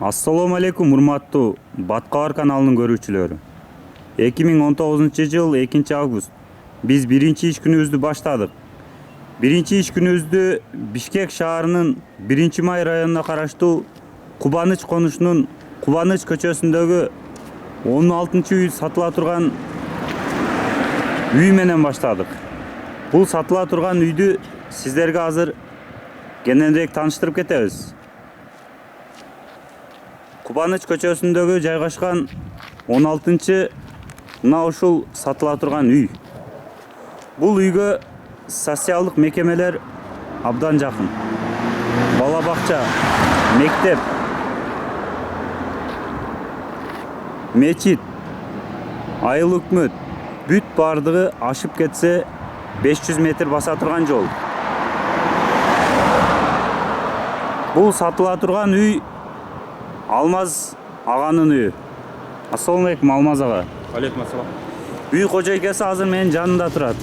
Assalamu алейкум, урматтуу Баткабар каналынын көрүүчүлөрү. 2019 жыл 2 август. Биз биринчи иш күнүбүздү баштадык. Биринчи иш күнүбүздү Бишкек шаарынын 1-Май районуна караштуу Кубаныч конушунун Кубаныч көчөсүндөгү 16-үй сатыла турган үй менен баштадык. Бул сатыла турган үйдү сиздерге азыр кененирээк тааныштырып кетебиз. Кубаныч көчөсүндөгү жайгашкан 16-чы мына ушул сатыла турган үй. Бул үйгө социалдык мекемелер абдан жакын. Бала бакча, мектеп, мечит, айыл өкмөт бүт бардыгы ашып кетсе 500 метр баса турган жол. Бул сатыла турган үй Алмаз аганын үйү. Ассаламу алейкум, Алмаз ага. Алейкум ассалам. Үй кожойкасы азыр менин жанымда турат.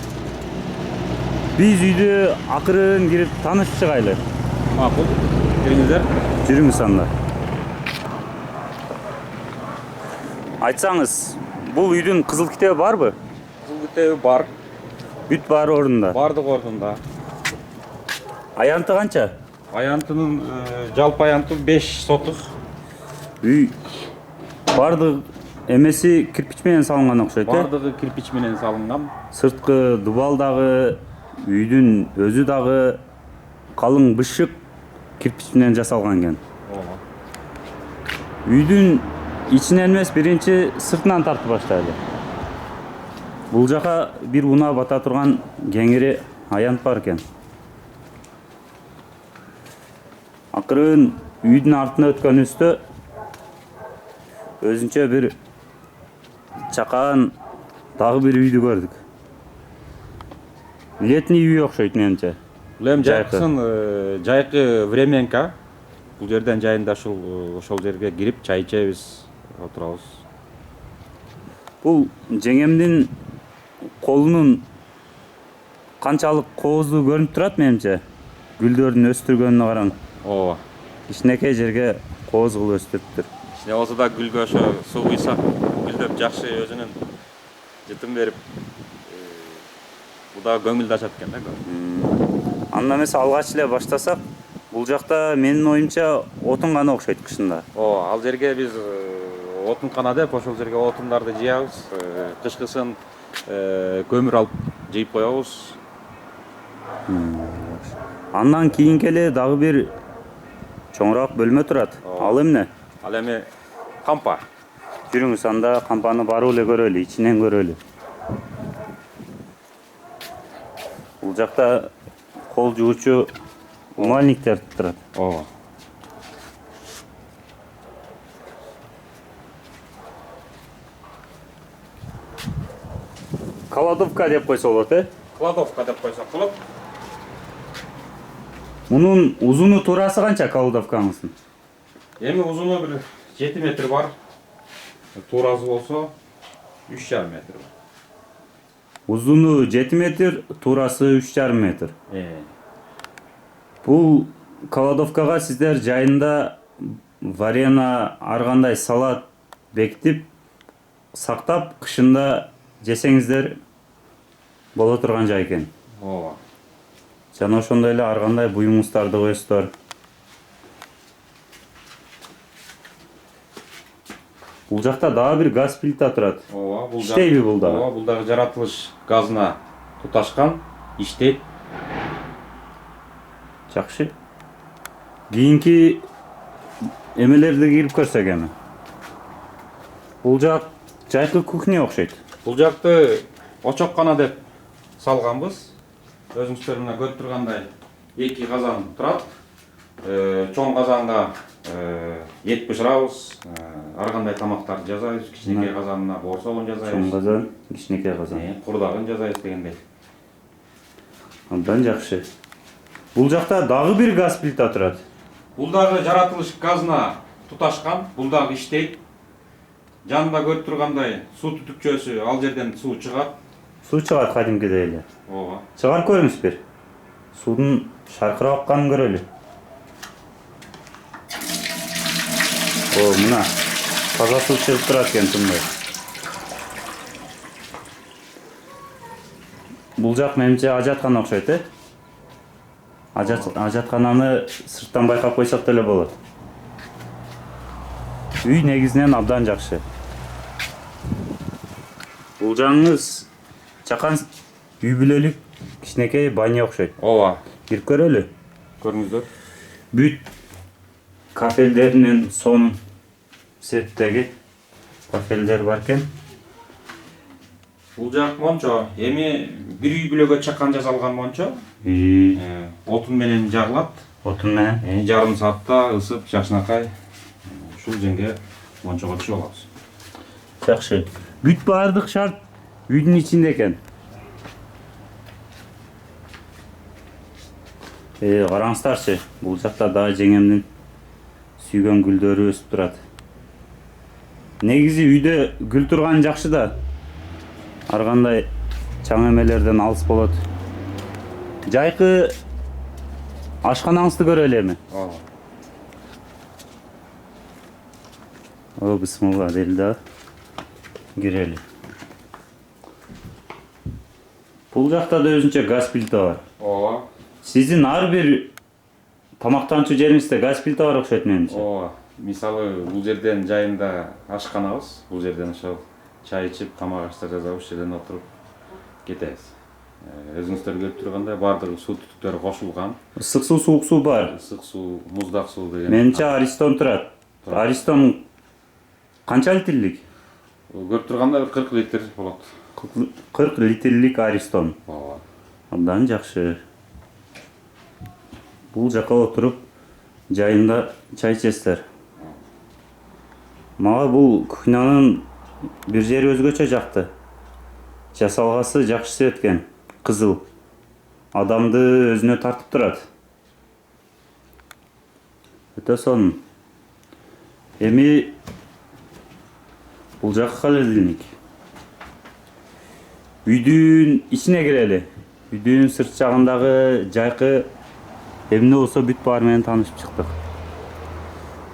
Биз үйдү акырын кирип таанышып чыгайлы. Макул. Кириңиздер. Жүрүңүз анда. Айтсаңыз, бул үйдүн кызыл китеби барбы? Кызыл китеби бар. Бүт баары ордунда. Бардык ордунда. Аянты канча? Аянтынын жалпы аянты 5 сотук. Үй бардык эмеси кирпич менен салынган окшойт, Бардыгы кирпич менен салынган. Сырткы дубал дагы, үйдүн өзү дагы калың бышык кирпич менен жасалган экен. Ооба. Үйдүн ичинен эмес, биринчи сыртынан тартып баштайлы. Бул жака бир унаа бата турган кеңири аянт бар экен. Акырын үйдүн артына өткөнүбүздө өзүнчө бир чакан дагы бир үйдү көрдүк. Летний үй окшойт менимче. Бул эми жайкысын жайкы временка. Бул жерден жайында ошол жерге кирип чай ичебиз, отурабыз. Бул жеңемдин колунун канчалык кооздуу көрүнүп турат менимче. Гүлдөрдүн өстүргөнүнө караң. Ооба. Кичинекей жерге кооз кылып өстүрүптүр. Кичине болсо да гүлгө ошо суу куйса, гүлдөп жакшы өзүнүн жытын берип, бул да көңүлдү ачат экен да. Анда эмес алгач эле баштасак, бул жакта менин оюмча отун гана окшойт кышында. Ооба, ал жерге биз отун кана деп ошол жерге отундарды жыябыз, кышкысын көмүр алып жыйып коебуз. Андан кийинки эле дагы бир чоңураак бөлмө турат. Ал эмне? Ал эми кампа. Жүрүңүз анда кампаны барып эле көрөлү, ичинен көрөлү. Бул жакта кол жуучу умальниктер турат. Ооба. Кладовка деп койсо болот, Кладовка деп койсок болот. Мунун узуну туурасы канча кладовкаңыздын? Эми узуну бир 7 метр бар. Туурасы болсо 3,5 метр бар. Узуну 7 метр, туурасы 3,5 метр. Бул кладовкага сиздер жайында варена ар кандай салат бекитип сактап, кышында жесеңиздер боло турган жай экен. Ооба. Жана ошондой эле ар кандай буюмуңуздарды коесуздар. Бул жакта дагы бир газ плита турат. Ооба, бул иштейби бул дагы? Ооба, бул дагы жаратылыш газына туташкан, иштейт. Жакшы. Кийинки эмелерди кирип көрсөк эми. Бул жак жайкы кухня окшойт. Бул жакты очоккана деп салганбыз. Өзүңүздөр мына көрүп тургандай 2 казан турат. Чоң казанга ет бышырабыз, ар кандай тамактарды жасайбыз. Кичинекей казанына борсогун жасайбыз. Чоң казан, кичинекей казан. Курдагын жасайбыз дегендей. Андан жакшы. Бул жакта дагы бир газ плита турат. Бул дагы жаратылыш газына туташкан, бул дагы иштейт. Жанында көрүп тургандай суу түтүкчөсү, ал жерден суу чыгат. Суу чыгат кадимкидей эле. Ооба. Чыгарып көрүңүз бир. Суудун шаркырап акканын көрөлү. О, мына таза суу чыгып турат экен тынбай. Бул жак менимче ажаткана окшойт, Ажаткананы сырттан байкап койсок деле болот. Үй негизинен абдан жакшы. Бул жаңыңыз чакан үй бүлөлүк кичинекей баня окшойт. Ооба. Кирип көрөлү. Көрүңүздөр. Бүт кафелдеринен сонун сеттеги кафелдер бар экен. Бул жак мончо. Эми бир үй бүлөгө чакан жасалган мончо. Отун менен жагылат. Отун менен. Жарым саатта ысып, жакшынакай ушул жерге мончого түшүп алабыз. Жакшы. Бүт баардык шарт үйдүн ичинде экен. Караңыздарчы, бул жакта дагы жеңемдин сүйгөн гүлдөрү өсүп турат. Негизи үйдө гүл турган жакшы да. Ар кандай чаң эмелерден алыс болот. Жайкы ашканаңызды көрөлү эми. Ооба. О, бисмилла дейли да. Кирели. Бул жакта да өзүнчө газ плита бар. Ооба. Сиздин ар бир тамактанчу жериңизде газ плита бар окшойт менимче. Ооба. Мисалы, бул жерден жайында ашканабыз. Бул жерден ошол чай ичип, тамак аштар жасап, ушул жерден отуруп кетебиз. Өзүңүздөр көрүп тургандай, баардык суу түтүктөрү кошулган. Ысык суу, суук суу бар. Ысык суу, муздак суу деген. Менимче Аристон турат. Аристон канча литрлик? Көрүп турганда 40 литр болот. 40 литрлик Аристон. Ооба. Абдан жакшы. Бул жака отуруп жайында чай ичесиздер. Мага бул кухнянын бир жери өзгөчө жакты. Жасалгасы жакшы свет экен. Кызыл. Адамды өзүнө тартып турат. Өтө сонун. Эми бул жакка холодильник. Үйдүн ичине кирели. Үйдүн сырт жагындагы жайкы эмне болсо бүт баары менен таанышып чыктык.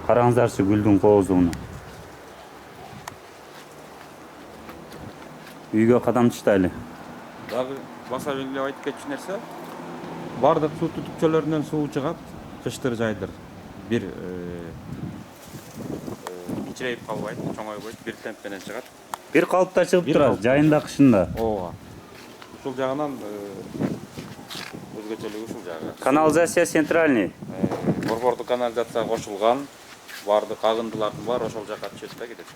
Караңыздарчы гүлдүн коозугуна. Үйгө кадам таштайлы. Дагы баса белгилеп айтып кетчү нерсе, баардык суу түтүкчөлөрүнөн суу чыгат, кыштыр жайдыр. Бир кичирейип калбайт, чоңойбойт, бир темп менен чыгат. Бир калыпта чыгып турат, жайында кышында. Ооба. Ушул жагынан өзгөчөлүгү ушул жагы. Канализация центральный. Борбордук канализация кошулган, баардык агындылардын баары ошол жакка түшөт да кетет.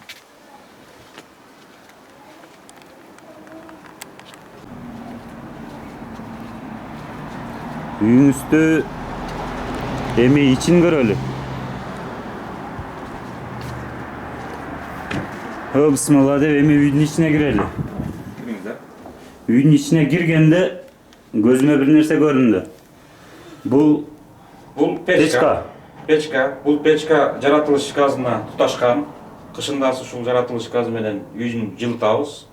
Үйүңүздү эми ичин көрөлү. О, бисмилла деп эми үйдүн ичине кирели. Кириңиз да. Үйдүн ичине киргенде көзүмө бир нерсе көрүндү. Бул печка. Бул печка жаратылыш газына туташкан. Кышында ушул жаратылыш газы менен үйдүн жылытабыз.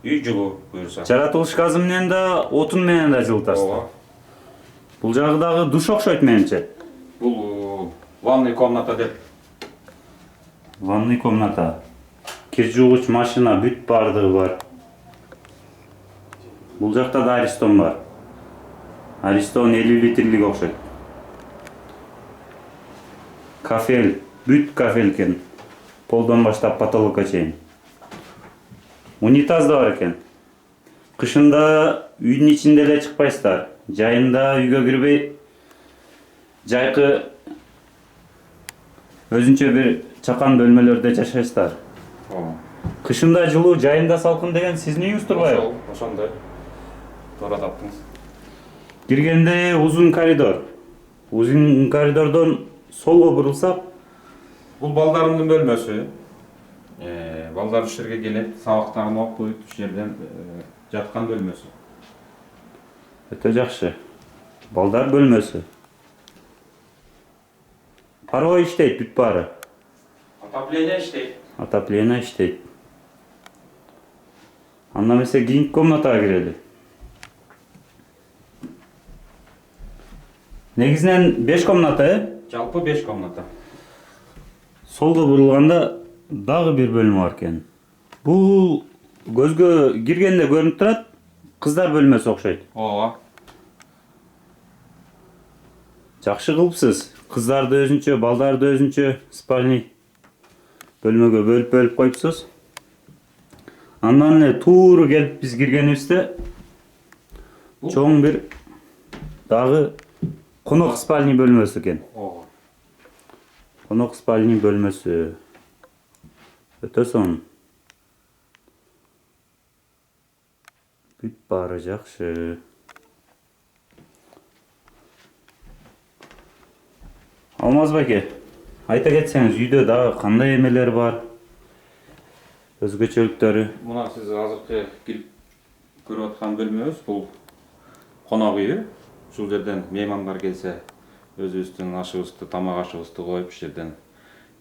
Үй жылуу буюрса. Жаратылыш газы менен да, отун менен да жылытасыз. Ооба. Бул жагы дагы душ окшойт менимче. Бул ванный комната деп. Ванный комната. Кир жуугуч машина бүт баардыгы бар. Бул жакта да Аристон бар. Аристон 50 литрлик окшойт. Кафел, бүт кафел экен. Полдон баштап потолокко чейин. Унитаз да бар экен. Кышында үйдүн ичинде эле чыкпайсыздар. Жайында үйгө кирбей, жайкы өзүнчө бир чакан бөлмөлөрдө жашайсыздар. Кышында жылуу, жайында салкын деген сиздин үйүңүз турбайбы? Ошондой. Туура таптыңыз. Киргенде узун коридор. Узун коридордон солго бурулсак, Бул балдарымдын бөлмөсү. Балдар ушул жерге келет, сабактарын окуйт, ушул жерден жаткан бөлмөсү. өтө жакшы. Балдар бөлмөсү. Паровой иштейт бүт баары. Отопление иштейт. Отопление иштейт. Анда эмесе кийинки комнатага кирели. Негизинен 5 комната, Жалпы 5 комната. Солга бурулгanda дагы бир бөлмө бар экен. Бул көзгө киргенде көрүнүп турат, кыздар бөлмөсү окшойт. Ооба. Жакшы кылыпсыз. Кыздарды өзүнчө, балдарды өзүнчө спальный бөлмөгө бөлүп коюпсуз. Андан эле тууру келип биз киргенибизде чоң бир дагы конок спальный бөлмөсү экен. Ооба. Конок спальный бөлмөсү. Өтө сонун. Бүт баары жакшы. Алмаз байке, айта кетсеңиз, үйдө дагы кандай эмелер бар? Өзгөчөлүктөрү. Мына сиз азыркы кирип көрүп аткан бөлмөбүз бул конок үйү. Ушул жерден меймандар келсе, өзүбүздүн ашыбызды, тамак ашыбызды коюп, ушул жерден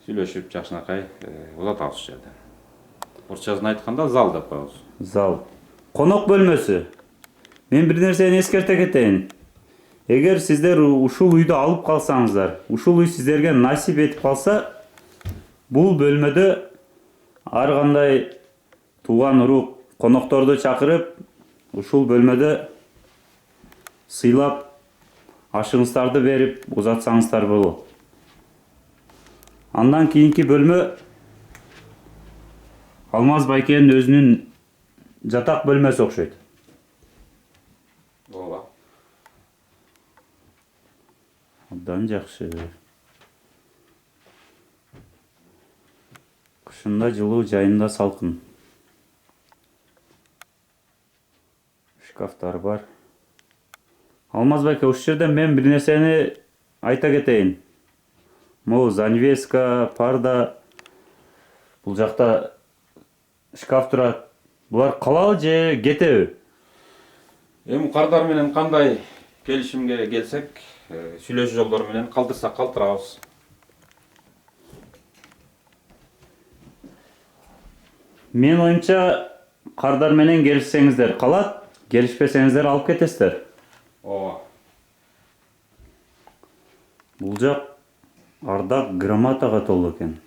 сүйлөшүп, жакшынакай улатабыз ушул жерден. Орусчасын айтканда зал деп коебуз. Зал. Конок бөлмөсү. Мен бир нерсени эскерте кетейин. Эгер сиздер ушул үйдү алып калсаңыздар, ушул үй сиздерге насип этип калса, бул бөлмөдө ар кандай тууган урук, конокторду чакырып, ушул бөлмөдө сыйлап, ашыңыздарды берип узатсаңыздар болот. Андан кийинки бөлмө Алмаз байкенин өзүнүн жатак бөлмөсү окшойт. Ооба. Абдан жакшы. Кышында жылуу, жайында салкын. Шкафтар бар. Алмаз байке, ушул жерден мен бир нерсени айта кетейин. Могу занавеска, парда, бул жакта шкаф турат. Булар калабы же кетеби? Эми кардар менен кандай келишимге келсек, сүйлөшүү жолдору менен калтырсак калтырабыз. Мен оюмча кардар менен келишсеңиздер калат, келишпесеңиздер алып кетесиздер. Ооба. Бул жак ардак грамотага толуу экен.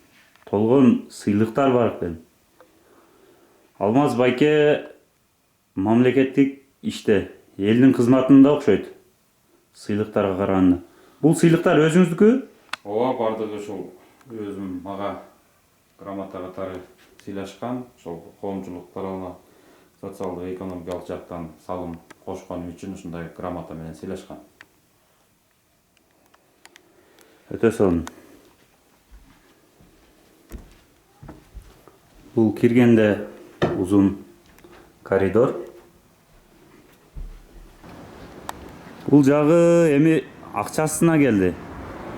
Толгон сыйлыктар бар экен. Алмаз байке мамлекеттик иште, элдин кызматында окшойт. Сыйлыктарга караганда. Бул сыйлыктар өзүңүздүкү? Ооба, бардыгы ушул өзүм мага грамота катары сыйлашкан, ошол коомчулук тарабынан социалдык экономикалык жактан салым кошкон үчүн ушундай грамота менен сыйлашкан. Өтө сонун. Бул киргенде узун коридор. Бул жагы эми акчасына келди.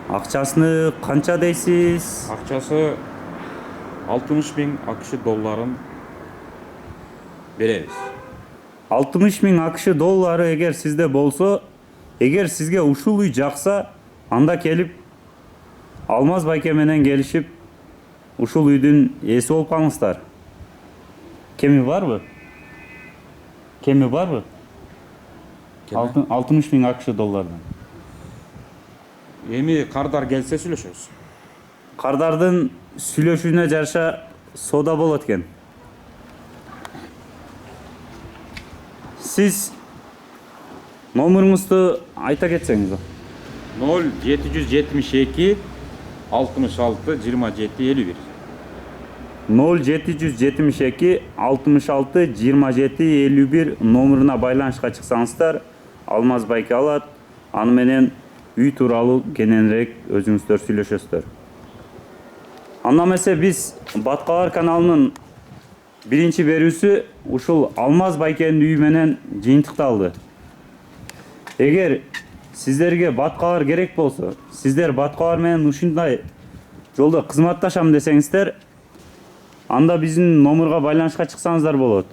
Акчасыны канча дейсиз? Акчасы 60.000 АКШ долларын беребиз. 60.000 АКШ доллары эгер сизде болсо, эгер сизге ушул үй жакса, анда келип Алмаз байке менен келишип, ушул үйдүн ээси болуп калыңыздар. Кеми барбы? Кеми барбы? 60.000 АКШ доллардан. Эми кардар келсе сүйлөшөбүз. Кардардын сүйлөшүүнө жараша сода болот экен. Сиз номеруңузду айта кетсеңиз. 0772 66 27 51. 0772 66 27 51 номеруна байланышка чыксаңыздар, Алмаз байке алат. Аны менен үй тууралуу кененирээк өзүңүздөр сүйлөшөсүздөр. Анда эмесе биз Баткалар каналынын биринчи берүүсү ушул Алмаз байкенин үйү менен жыйынтыкталды. Эгер сиздерге Баткалар керек болсо, сиздер Баткалар менен ушундай жолдо кызматташам десеңиздер, анда биздин номерга байланышка чыксаңыздар болот.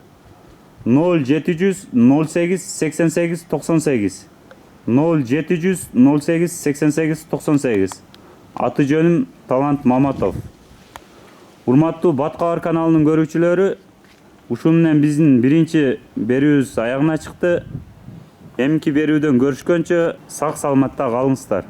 0700 08 88 98 0700 08 88 98. Аты жөнүм Талант Маматов. Урматтуу Баткалар каналынын көрүүчүлөрү, ушун менен биздин биринчи берүүбүз аягына чыкты. Эмки берүүдөн көрүшкөнчө сак саламатта калыңыздар.